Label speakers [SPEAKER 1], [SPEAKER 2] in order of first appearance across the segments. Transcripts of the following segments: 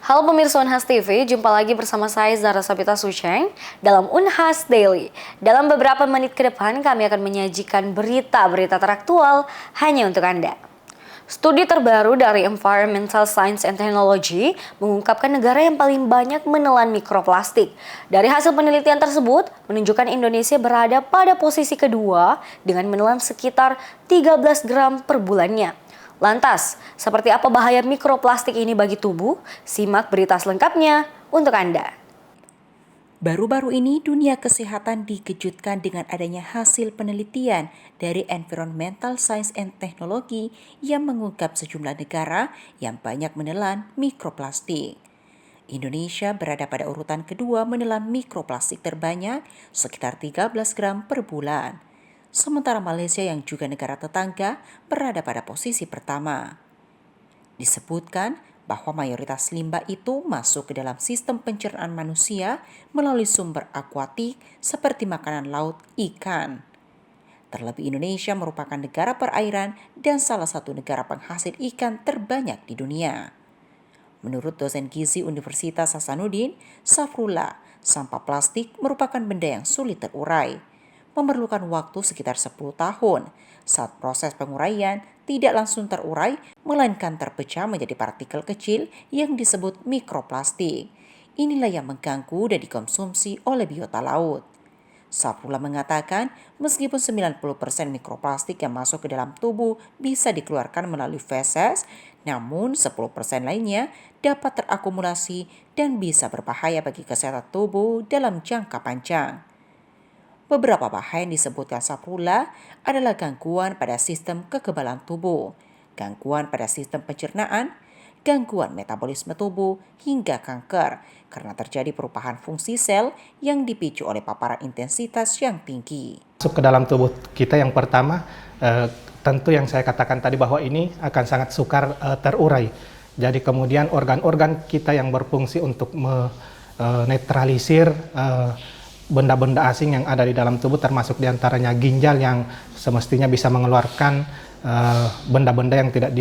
[SPEAKER 1] Halo pemirsa Unhas TV, jumpa lagi bersama saya Zara Sabita Sucheng dalam Unhas Daily. Dalam beberapa menit ke depan kami akan menyajikan berita-berita teraktual hanya untuk Anda. Studi terbaru dari Environmental Science and Technology mengungkapkan negara yang paling banyak menelan mikroplastik. Dari hasil penelitian tersebut, menunjukkan Indonesia berada pada posisi kedua dengan menelan sekitar 13 gram per bulannya. Lantas, seperti apa bahaya mikroplastik ini bagi tubuh? Simak berita selengkapnya untuk Anda.
[SPEAKER 2] Baru-baru ini dunia kesehatan dikejutkan dengan adanya hasil penelitian dari Environmental Science and Technology yang mengungkap sejumlah negara yang banyak menelan mikroplastik. Indonesia berada pada urutan kedua menelan mikroplastik terbanyak sekitar 13 gram per bulan. Sementara Malaysia yang juga negara tetangga berada pada posisi pertama. Disebutkan bahwa mayoritas limbah itu masuk ke dalam sistem pencernaan manusia melalui sumber akuatik seperti makanan laut ikan. Terlebih Indonesia merupakan negara perairan dan salah satu negara penghasil ikan terbanyak di dunia. Menurut dosen gizi Universitas Hasanuddin, Safrullah, sampah plastik merupakan benda yang sulit terurai. Memerlukan waktu sekitar 10 tahun saat proses penguraian tidak langsung terurai, melainkan terpecah menjadi partikel kecil yang disebut mikroplastik. Inilah yang mengganggu dan dikonsumsi oleh biota laut. Safrullah mengatakan, meskipun 90% mikroplastik yang masuk ke dalam tubuh bisa dikeluarkan melalui feses, namun 10% lainnya dapat terakumulasi dan bisa berbahaya bagi kesehatan tubuh dalam jangka panjang. Beberapa bahaya yang disebutkan Safrullah adalah gangguan pada sistem kekebalan tubuh, gangguan pada sistem pencernaan, gangguan metabolisme tubuh, hingga kanker karena terjadi perubahan fungsi sel yang dipicu oleh paparan intensitas yang tinggi.
[SPEAKER 3] Masuk ke dalam tubuh kita yang pertama, tentu yang saya katakan tadi bahwa ini akan sangat sukar terurai. Jadi kemudian organ-organ kita yang berfungsi untuk menetralisir benda-benda asing yang ada di dalam tubuh, termasuk diantaranya ginjal yang semestinya bisa mengeluarkan benda-benda yang tidak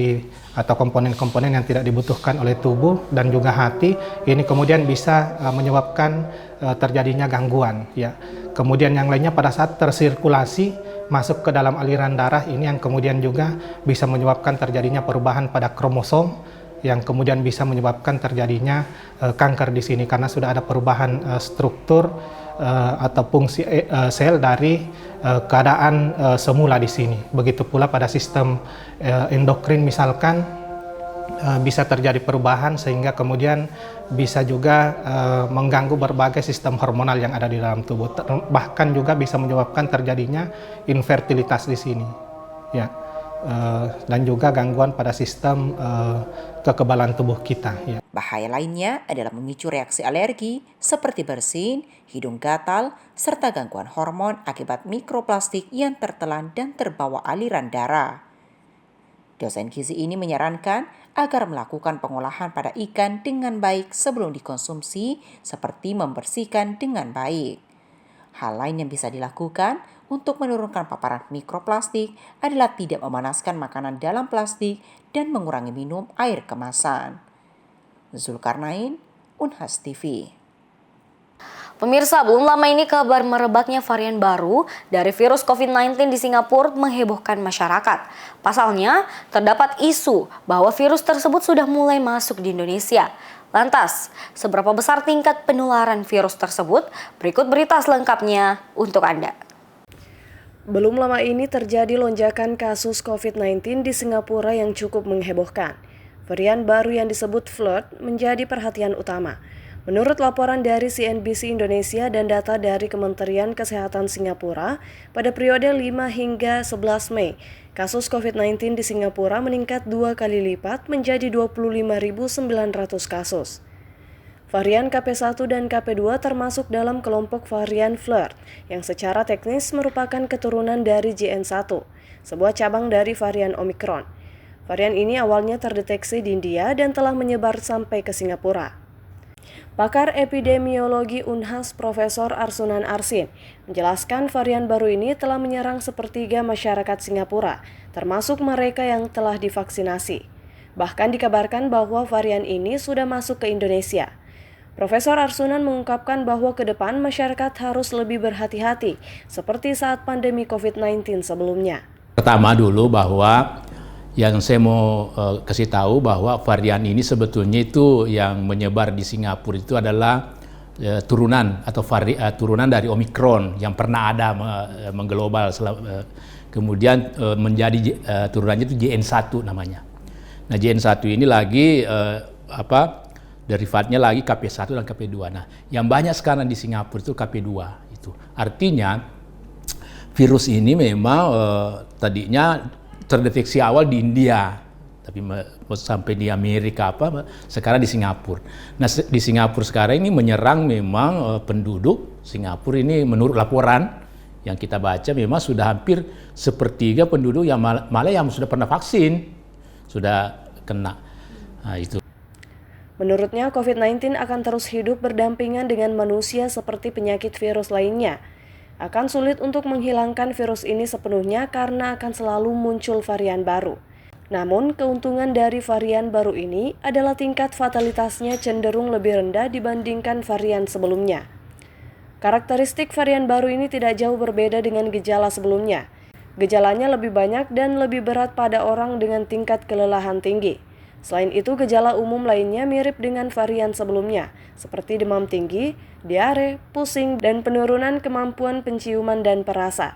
[SPEAKER 3] atau komponen-komponen yang tidak dibutuhkan oleh tubuh, dan juga hati, ini kemudian bisa menyebabkan terjadinya gangguan. Ya. Kemudian yang lainnya pada saat tersirkulasi masuk ke dalam aliran darah, ini yang kemudian juga bisa menyebabkan terjadinya perubahan pada kromosom, yang kemudian bisa menyebabkan terjadinya kanker di sini karena sudah ada perubahan struktur atau fungsi sel dari keadaan semula di sini. Begitu pula pada sistem endokrin misalkan bisa terjadi perubahan sehingga kemudian bisa juga mengganggu berbagai sistem hormonal yang ada di dalam tubuh. Bahkan juga bisa menyebabkan terjadinya infertilitas di sini. Ya. Dan juga gangguan pada sistem kekebalan tubuh kita. Ya.
[SPEAKER 2] Bahaya lainnya adalah memicu reaksi alergi seperti bersin, hidung gatal, serta gangguan hormon akibat mikroplastik yang tertelan dan terbawa aliran darah. Dosen gizi ini menyarankan agar melakukan pengolahan pada ikan dengan baik sebelum dikonsumsi, seperti membersihkan dengan baik. Hal lain yang bisa dilakukan untuk menurunkan paparan mikroplastik adalah tidak memanaskan makanan dalam plastik dan mengurangi minum air kemasan. Zulkarnain, Unhas TV.
[SPEAKER 1] Pemirsa, belum lama ini kabar merebaknya varian baru dari virus COVID-19 di Singapura menghebohkan masyarakat. Pasalnya, terdapat isu bahwa virus tersebut sudah mulai masuk di Indonesia. Lantas, seberapa besar tingkat penularan virus tersebut? Berikut berita selengkapnya untuk Anda.
[SPEAKER 4] Belum lama ini terjadi lonjakan kasus COVID-19 di Singapura yang cukup menghebohkan. Varian baru yang disebut Flirt menjadi perhatian utama. Menurut laporan dari CNBC Indonesia dan data dari Kementerian Kesehatan Singapura, pada periode 5 hingga 11 Mei, kasus COVID-19 di Singapura meningkat 2 kali lipat menjadi 25.900 kasus. Varian KP1 dan KP2 termasuk dalam kelompok varian Flirt, yang secara teknis merupakan keturunan dari JN1, sebuah cabang dari varian Omicron. Varian ini awalnya terdeteksi di India dan telah menyebar sampai ke Singapura. Pakar epidemiologi Unhas Profesor Arsunan Arsin menjelaskan varian baru ini telah menyerang sepertiga masyarakat Singapura, termasuk mereka yang telah divaksinasi. Bahkan dikabarkan bahwa varian ini sudah masuk ke Indonesia. Profesor Arsunan mengungkapkan bahwa ke depan masyarakat harus lebih berhati-hati, seperti saat pandemi COVID-19 sebelumnya.
[SPEAKER 5] Pertama dulu bahwa yang saya mau kasih tahu bahwa varian ini sebetulnya itu yang menyebar di Singapura itu adalah turunan atau turunan dari Omicron yang pernah ada mengglobal, kemudian menjadi turunannya itu JN1 namanya. Nah JN1 ini lagi derivatnya lagi KP1 dan KP2. Nah yang banyak sekarang di Singapura itu KP2 itu. Artinya virus ini memang tadinya terdeteksi awal di India, tapi sampai di Amerika sekarang di Singapura. Nah di Singapura sekarang ini menyerang memang penduduk Singapura ini menurut laporan yang kita baca memang sudah hampir sepertiga penduduk yang malah yang sudah pernah vaksin sudah kena. Nah, itu.
[SPEAKER 4] Menurutnya, COVID-19 akan terus hidup berdampingan dengan manusia seperti penyakit virus lainnya. Akan sulit untuk menghilangkan virus ini sepenuhnya karena akan selalu muncul varian baru. Namun, keuntungan dari varian baru ini adalah tingkat fatalitasnya cenderung lebih rendah dibandingkan varian sebelumnya. Karakteristik varian baru ini tidak jauh berbeda dengan gejala sebelumnya. Gejalanya lebih banyak dan lebih berat pada orang dengan tingkat kelelahan tinggi. Selain itu, gejala umum lainnya mirip dengan varian sebelumnya, seperti demam tinggi, diare, pusing, dan penurunan kemampuan penciuman dan perasa.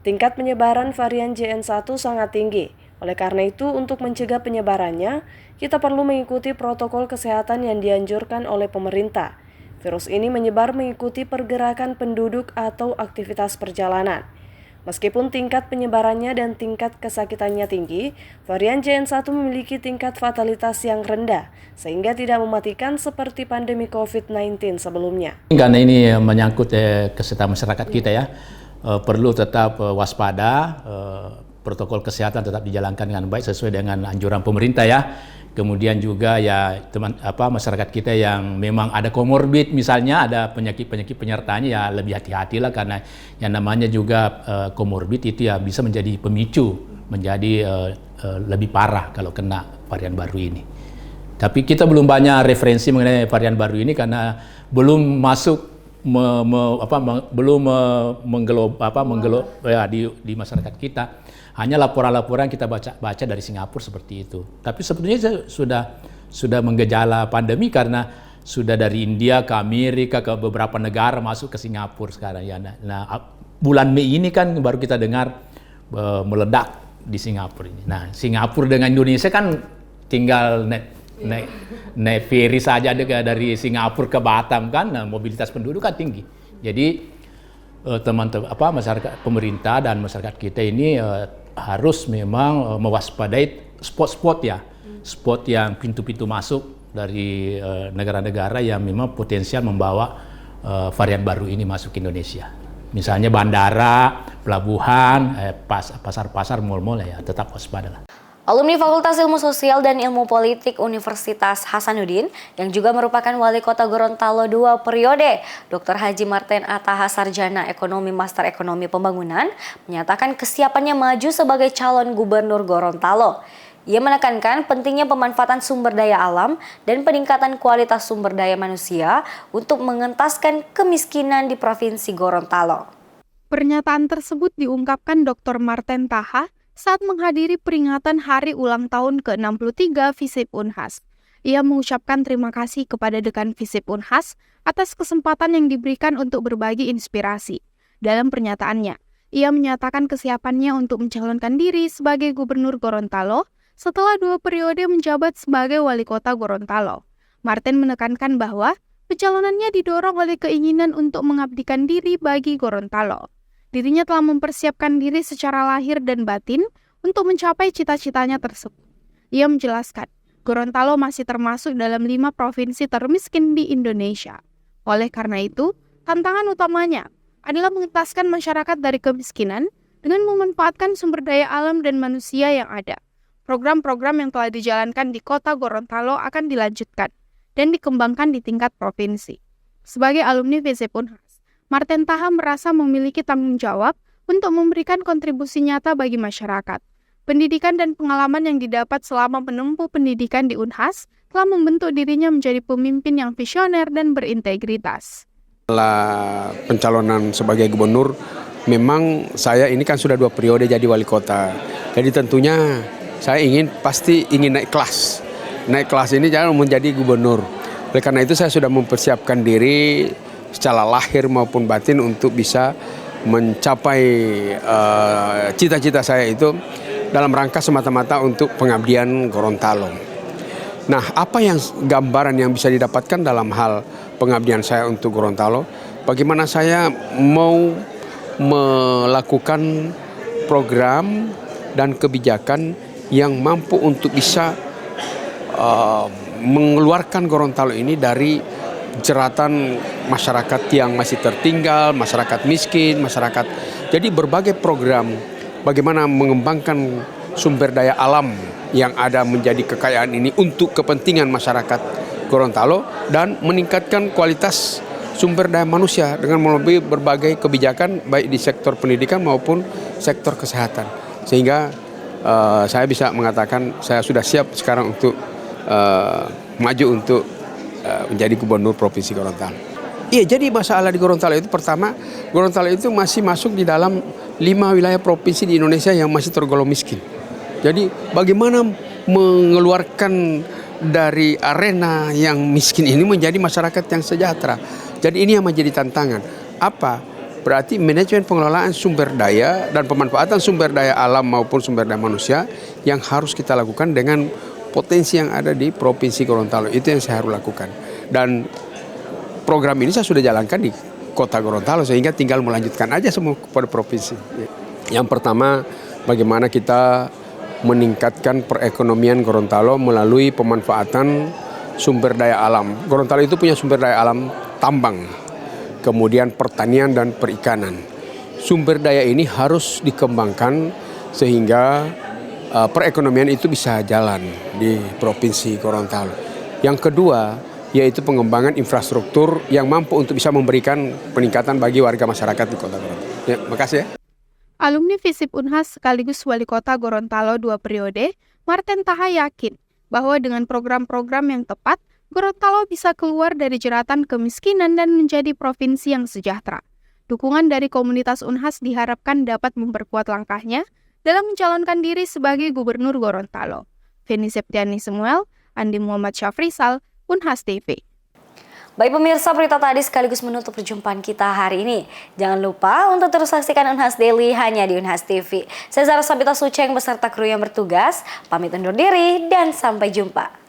[SPEAKER 4] Tingkat penyebaran varian JN1 sangat tinggi. Oleh karena itu, untuk mencegah penyebarannya, kita perlu mengikuti protokol kesehatan yang dianjurkan oleh pemerintah. Virus ini menyebar mengikuti pergerakan penduduk atau aktivitas perjalanan. Meskipun tingkat penyebarannya dan tingkat kesakitannya tinggi, varian JN1 memiliki tingkat fatalitas yang rendah, sehingga tidak mematikan seperti pandemi COVID-19 sebelumnya.
[SPEAKER 5] Karena ini menyangkut kesehatan masyarakat kita ya, perlu tetap waspada, protokol kesehatan tetap dijalankan dengan baik sesuai dengan anjuran pemerintah ya. Kemudian juga ya masyarakat kita yang memang ada komorbid, misalnya ada penyakit penyertanya ya lebih hati-hatilah, karena yang namanya juga komorbid itu ya bisa menjadi pemicu menjadi lebih parah kalau kena varian baru ini. Tapi kita belum banyak referensi mengenai varian baru ini karena belum masuk di masyarakat kita. Hanya laporan-laporan kita baca dari Singapura seperti itu. Tapi sebetulnya sudah menggejala pandemi karena sudah dari India ke Amerika ke beberapa negara masuk ke Singapura sekarang ya. Nah, bulan Mei ini kan baru kita dengar meledak di Singapura ini. Nah, Singapura dengan Indonesia kan tinggal naik ferry saja dari Singapura ke Batam kan. Nah, mobilitas penduduk kan tinggi. Jadi masyarakat pemerintah dan masyarakat kita ini harus memang mewaspadai spot-spot yang pintu-pintu masuk dari negara-negara yang memang potensial membawa varian baru ini masuk ke Indonesia. Misalnya bandara, pelabuhan, pasar-pasar, mal-mal ya tetap waspada lah.
[SPEAKER 1] Alumni Fakultas Ilmu Sosial dan Ilmu Politik Universitas Hasanuddin yang juga merupakan Wali Kota Gorontalo 2 periode, Dr. Haji Marten Attaha Sarjana Ekonomi Master Ekonomi Pembangunan, menyatakan kesiapannya maju sebagai calon Gubernur Gorontalo. Ia menekankan pentingnya pemanfaatan sumber daya alam dan peningkatan kualitas sumber daya manusia untuk mengentaskan kemiskinan di Provinsi Gorontalo.
[SPEAKER 6] Pernyataan tersebut diungkapkan Dr. Marten Taha saat menghadiri peringatan hari ulang tahun ke-63 FISIP Unhas. Ia mengucapkan terima kasih kepada Dekan FISIP Unhas atas kesempatan yang diberikan untuk berbagi inspirasi. Dalam pernyataannya, ia menyatakan kesiapannya untuk mencalonkan diri sebagai Gubernur Gorontalo setelah 2 periode menjabat sebagai Wali Kota Gorontalo. Marten menekankan bahwa pencalonannya didorong oleh keinginan untuk mengabdikan diri bagi Gorontalo. Dirinya telah mempersiapkan diri secara lahir dan batin untuk mencapai cita-citanya tersebut. Ia menjelaskan, Gorontalo masih termasuk dalam 5 provinsi termiskin di Indonesia. Oleh karena itu, tantangan utamanya adalah mengentaskan masyarakat dari kemiskinan dengan memanfaatkan sumber daya alam dan manusia yang ada. Program-program yang telah dijalankan di Kota Gorontalo akan dilanjutkan dan dikembangkan di tingkat provinsi. Sebagai alumni FISIP Unhas, Marten Taha merasa memiliki tanggung jawab untuk memberikan kontribusi nyata bagi masyarakat. Pendidikan dan pengalaman yang didapat selama menempuh pendidikan di Unhas telah membentuk dirinya menjadi pemimpin yang visioner dan berintegritas.
[SPEAKER 7] Setelah pencalonan sebagai gubernur, memang saya ini kan sudah 2 periode jadi wali kota. Jadi tentunya saya pasti ingin naik kelas. Naik kelas ini jangan menjadi gubernur. Oleh karena itu saya sudah mempersiapkan diri secara lahir maupun batin untuk bisa mencapai cita-cita saya itu dalam rangka semata-mata untuk pengabdian Gorontalo. Nah, apa yang gambaran yang bisa didapatkan dalam hal pengabdian saya untuk Gorontalo? Bagaimana saya mau melakukan program dan kebijakan yang mampu untuk bisa mengeluarkan Gorontalo ini dari jeratan masyarakat yang masih tertinggal, masyarakat miskin, masyarakat. Jadi berbagai program bagaimana mengembangkan sumber daya alam yang ada menjadi kekayaan ini untuk kepentingan masyarakat Gorontalo dan meningkatkan kualitas sumber daya manusia dengan melalui berbagai kebijakan baik di sektor pendidikan maupun sektor kesehatan. Sehingga saya bisa mengatakan saya sudah siap sekarang untuk maju untuk menjadi gubernur Provinsi Gorontalo. Iya, jadi masalah di Gorontalo itu pertama, Gorontalo itu masih masuk di dalam 5 wilayah provinsi di Indonesia yang masih tergolong miskin. Jadi bagaimana mengeluarkan dari arena yang miskin ini menjadi masyarakat yang sejahtera. Jadi ini yang menjadi tantangan. Apa? Berarti manajemen pengelolaan sumber daya dan pemanfaatan sumber daya alam maupun sumber daya manusia yang harus kita lakukan dengan potensi yang ada di Provinsi Gorontalo. Itu yang saya harus lakukan. Dan program ini saya sudah jalankan di Kota Gorontalo sehingga tinggal melanjutkan aja semua kepada provinsi. Yang pertama, bagaimana kita meningkatkan perekonomian Gorontalo melalui pemanfaatan sumber daya alam. Gorontalo itu punya sumber daya alam tambang, kemudian pertanian dan perikanan. Sumber daya ini harus dikembangkan sehingga perekonomian itu bisa jalan di Provinsi Gorontalo. Yang kedua, yaitu pengembangan infrastruktur yang mampu untuk bisa memberikan peningkatan bagi warga masyarakat di Kota Gorontalo. Ya, makasih ya.
[SPEAKER 6] Alumni FISIP Unhas sekaligus Wali Kota Gorontalo 2 periode, Marten Taha yakin bahwa dengan program-program yang tepat, Gorontalo bisa keluar dari jeratan kemiskinan dan menjadi provinsi yang sejahtera. Dukungan dari komunitas Unhas diharapkan dapat memperkuat langkahnya dalam mencalonkan diri sebagai Gubernur Gorontalo. Feni Septiani Samuel, Andi Muhammad Syafrisal, Unhas TV.
[SPEAKER 1] Baik pemirsa, berita tadi sekaligus menutup perjumpaan kita hari ini. Jangan lupa untuk terus saksikan Unhas Daily hanya di Unhas TV. Saya Zara Sabita Suceng beserta kru yang bertugas, pamit undur diri dan sampai jumpa.